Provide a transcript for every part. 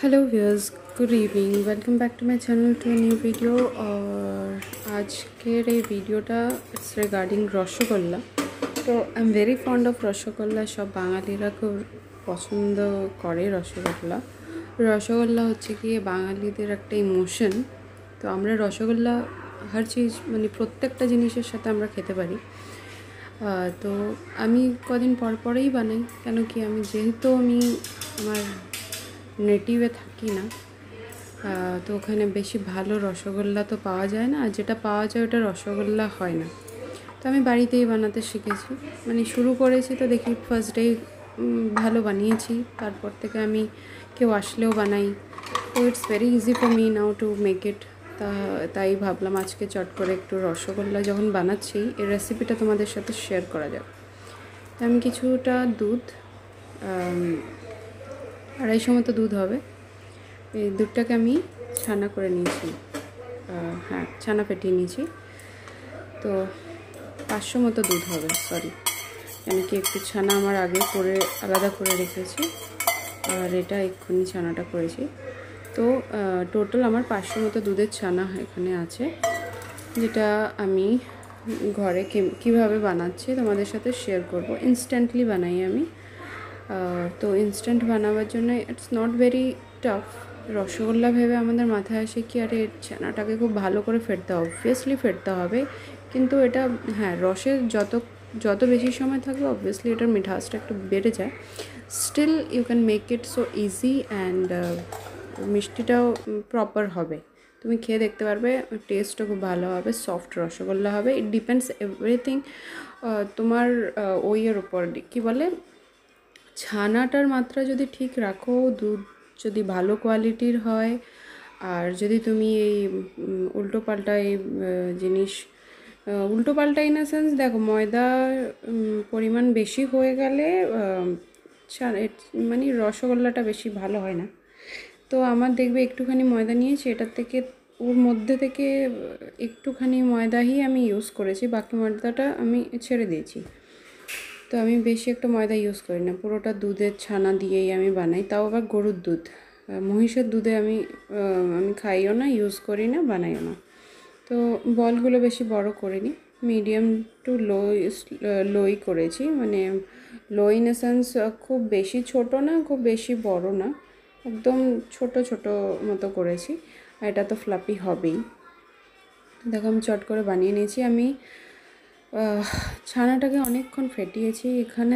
Hello viewers, good evening. Welcome back to my channel to new video. और আজকের এই ভিডিওটা ইটস রিগার্ডিং রসগোল্লা। তো I am very fond of rosogolla. সব বাঙালিরা খুব পছন্দ করে রসগোল্লা। রসগোল্লা হচ্ছে কি বাঙালিদের একটা ইমোশন। তো আমরা রসগোল্লা হর চিজ মানে প্রত্যেকটা জিনিসের সাথে আমরা খেতে পারি। তো আমি কদিন পরেই বানাই, কেন কি আমি যেহেতু আমার নেটিভে থাকি না, তো ওখানে বেশি ভালো রসগোল্লা তো পাওয়া যায় না, আর যেটা পাওয়া যায় ওটা রসগোল্লা হয় না। তো আমি বাড়িতেই বানাতে শিখেছি, মানে শুরু করেছি। তো দেখি ফার্স্ট ডে ভালো বানিয়েছি, তারপর থেকে আমি কেউ আসলেও বানাই। তো it's very easy for me now to make it. তাই ভাবলাম আজকে চট করে একটু রসগোল্লা যখন বানাচ্ছি, এই রেসিপিটা তোমাদের সাথে শেয়ার করা যাক। তো আমি কিছুটা দুধ, 250 মতো দুধ হবে, এই দুধটাকে আমি ছানা করে নিয়েছি। ছানা ফেটিয়ে নিয়েছি। তো 500 মতো দুধ হবে, সরি, কেন কি একটু ছানা আমার আগে করে আলাদা করে রেখেছি, আর এটা এক্ষুনি ছানাটা করেছি। তো টোটাল আমার 500 মতো দুধের ছানা এখানে আছে, যেটা আমি ঘরে কীভাবে বানাচ্ছি তোমাদের সাথে শেয়ার করব। ইনস্ট্যান্টলি বানাই আমি। তো ইনস্ট্যান্ট বানাবার জন্য it's not very tough. Rasgulla ভেবে আমাদের মাথায় আসে কি আরে ছানাটাকে খুব ভালো করে অবভিয়াসলি ফেটতে হবে, কিন্তু এটা রসের যত বেশি সময় থাকবে অবভিয়াসলি এটার মিঠাসটা একটু বেড়ে যায়। Still you can make it so easy and মিষ্টিটাও প্রপার হবে। তুমি খেয়ে দেখতে পারবে, টেস্টও খুব ভালো হবে, সফট রসগোল্লা হবে। ইট ডিপেন্ডস এভরিথিং তোমার ওইয়ের উপর, কী বলে, ছানাটার মাত্রা যদি ঠিক রাখো, দুধ যদি ভালো কোয়ালিটির হয়, আর যদি তুমি এই উল্টোপাল্টা এই জিনিস, উল্টোপাল্টা ইন আ সেন্স, দেখো ময়দা পরিমাণ বেশি হয়ে গেলে মানে রসগোল্লাটা বেশি ভালো হয় না। তো আমার দেখবে একটুখানি ময়দা নিয়েছি, এটার থেকে ওর মধ্যে থেকে একটুখানি ময়দাই আমি ইউজ করেছি, বাকি ময়দাটা আমি ছেড়ে দিয়েছি। তো আমি বেশি একটা ময়দা ইউজ করি না, পুরোটা দুধের ছানা দিয়েই আমি বানাই, তাও আবার গরুর দুধ। মহিষের দুধে আমি খাইও না, ইউজ করি না, বানাইও না। তো বলগুলো বেশি বড় করিনি, মিডিয়াম টু লোই করেছি, মানে লো ইন এ সেন্স খুব বেশি ছোট না, খুব বেশি বড় না, একদম ছোট ছোট মতো করেছি। আর এটা তো ফ্লাপি হবেই। দেখো আমি চট করে বানিয়ে নিয়েছি। আমি ছানাটাকে অনেকক্ষণ ফেটিয়েছি। এখানে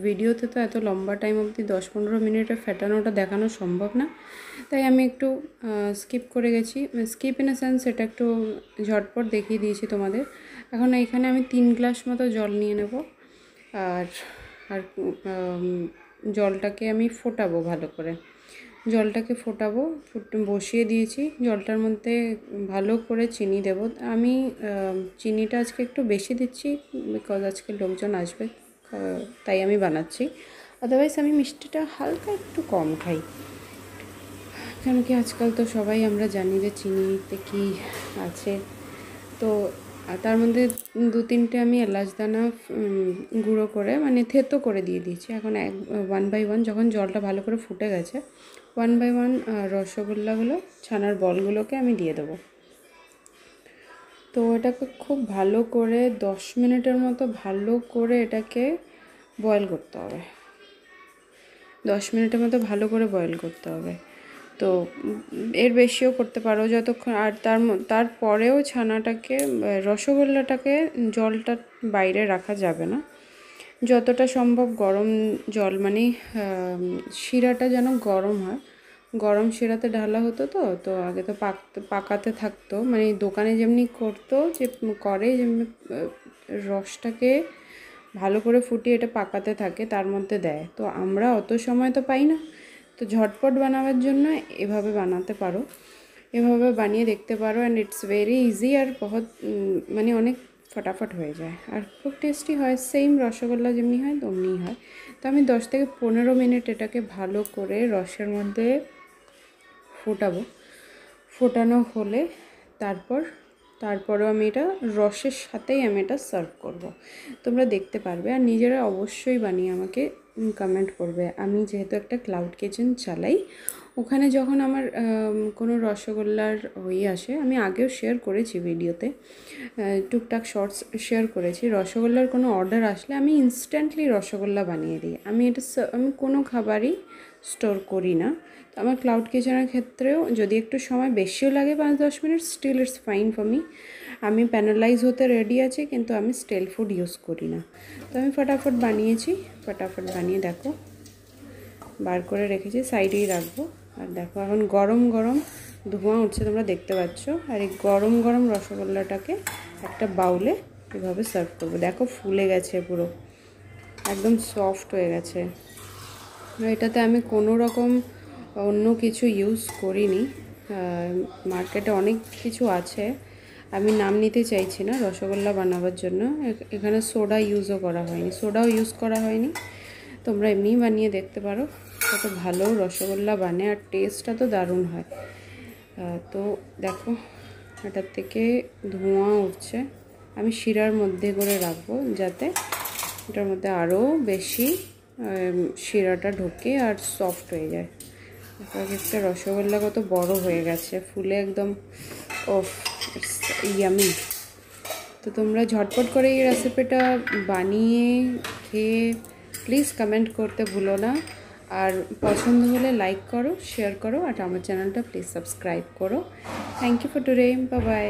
ভিডিওতে তো এত লম্বা টাইম অবধি 10-15 মিনিটে ফেটানোটা দেখানো সম্ভব না, তাই আমি একটু স্কিপ করে গেছি। স্কিপ ইন এ সেন্স এটা একটু ঝটপট দেখিয়ে দিয়েছি তোমাদের। এখন এখানে আমি 3 গ্লাস মতো জল নিয়ে নেব, আর জলটাকে আমি ফোটাবো ভালো করে। জলটাকে বসিয়ে দিয়েছি। জলটার মধ্যে ভালো করে চিনি দেব। আমি চিনিটা আজকে একটু বেশি দিচ্ছি, বিকজ আজকে লোকজন আসবে, তাই আমি বানাচ্ছি। আদারওয়াইজ আমি মিষ্টিটা হালকা একটু কম খাই, কেন কি আজকাল তো সবাই আমরা জানি যে চিনিতে কী আছে। তো তার মধ্যে 2-3টে আমি এলাচ দানা গুঁড়ো করে, মানে থেতো করে দিয়ে দিয়েছি। এখন 1 বাই 1 যখন জলটা ভালো করে ফুটে গেছে, 1 বাই 1 রসগোল্লাগুলো, ছানার বলগুলোকে আমি দিয়ে দেবো। তো এটাকে খুব ভালো করে 10 মিনিটের মতো ভালো করে এটাকে বয়েল করতে হবে। 10 মিনিটের মতো ভালো করে বয়েল করতে হবে। তো এর বেশিও করতে পারো যতক্ষণ। আর তারপরেও ছানাটাকে, রসগোল্লাটাকে জলটা বাইরে রাখা যাবে না, যতটা সম্ভব গরম জল, মানে শিরাটা যেন গরম হয়। গরম শিরাতে ঢালা হতো। তো আগে তো পাকাতে থাকতো, মানে দোকানে যেমনি করতো, যেমনি রসটাকে ভালো করে ফুটিয়ে এটা পাকাতে থাকে, তার মধ্যে দেয়। তো আমরা অত সময় তো পাই না, তো ঝটপট বানাবার জন্য এভাবে বানাতে পারো, এভাবে বানিয়ে দেখতে পারো। অ্যান্ড ইটস ভেরি ইজি, আর মানে অনেক ফটাফট হয়ে যায়, আর খুব টেস্টি হয়। সেম রসগোল্লা যেমনি হয় তেমনিই হয়। তো আমি 10 থেকে 15 মিনিট এটাকে ভালো করে রসের মধ্যে ফোটানো হলে তারপরেও আমি এটা রসের সাথেই আমি এটা সার্ভ করব। তোমরা দেখতে পারবে, আর নিজেরা অবশ্যই বানিয়ে আমাকে কমেন্ট করবে। আমি যেহেতু একটা ক্লাউড কিচেন চালাই, ওখানে যখন আমার কোনো রসগোল্লার আসে, আমি আগেও শেয়ার করেছি ভিডিওতে, টুকটাক শর্টস শেয়ার করেছি। রসগোল্লার কোনো অর্ডার আসলে আমি ইনস্ট্যান্টলি রসগোল্লা বানিয়ে দিই। আমি আমি কোনো খাবারই স্টোর করি না। তো আমার ক্লাউড কিচেনের ক্ষেত্রেও যদি একটু সময় বেশিও লাগে 5-10 minute, still it's fine for me. আমি প্যানেলাইজ হতে রেডি আছি, কিন্তু আমি স্টেল ফুড ইউজ করি না। তো আমি ফটাফট বানিয়েছি, ফটাফট বানিয়ে দেখো বার করে রেখেছি, সাইডেই রাখবো। আর দেখো এখন গরম গরম ধোঁয়া উঠছে, তোমরা দেখতে পাচ্ছ। আর এই গরম গরম রসগোল্লাটাকে একটা বাউলে এভাবে সার্ভ করবো। দেখো ফুলে গেছে, পুরো একদম সফট হয়ে গেছে। এটাতে আমি কোনো রকম অন্য কিছু ইউজ করিনি। মার্কেটে অনেক কিছু আছে, আমি নাম নিতে চাইছি না রসগোল্লা বানাবার জন্য। এখানে সোডা ইউজও করা হয়নি, সোডাও ইউজ করা হয়নি। তোমরা এমনিই বানিয়ে দেখতে পারো, কত ভালো রসগোল্লা বানে আর টেস্টটা তো দারুণ হয়। তো দেখো এটার থেকে ধোঁয়া উঠছে। আমি শিরার মধ্যে করে রাখবো যাতে এটার মধ্যে আরও বেশি শিরাটা ঢোকে আর সফট হয়ে যায়। একটা রসগোল্লা কত বড় হয়ে গেছে, ফুলে একদম ওফ, ইটস ইয়ামি। তো তোমরা ঝটপট করে এই রেসিপিটা বানিয়ে খেয়ে প্লিজ কমেন্ট করতে ভুলো না। আর পছন্দ হলে লাইক করো, শেয়ার করো, আর আমার চ্যানেলটা প্লিজ সাবস্ক্রাইব করো। Thank you for today, bye by.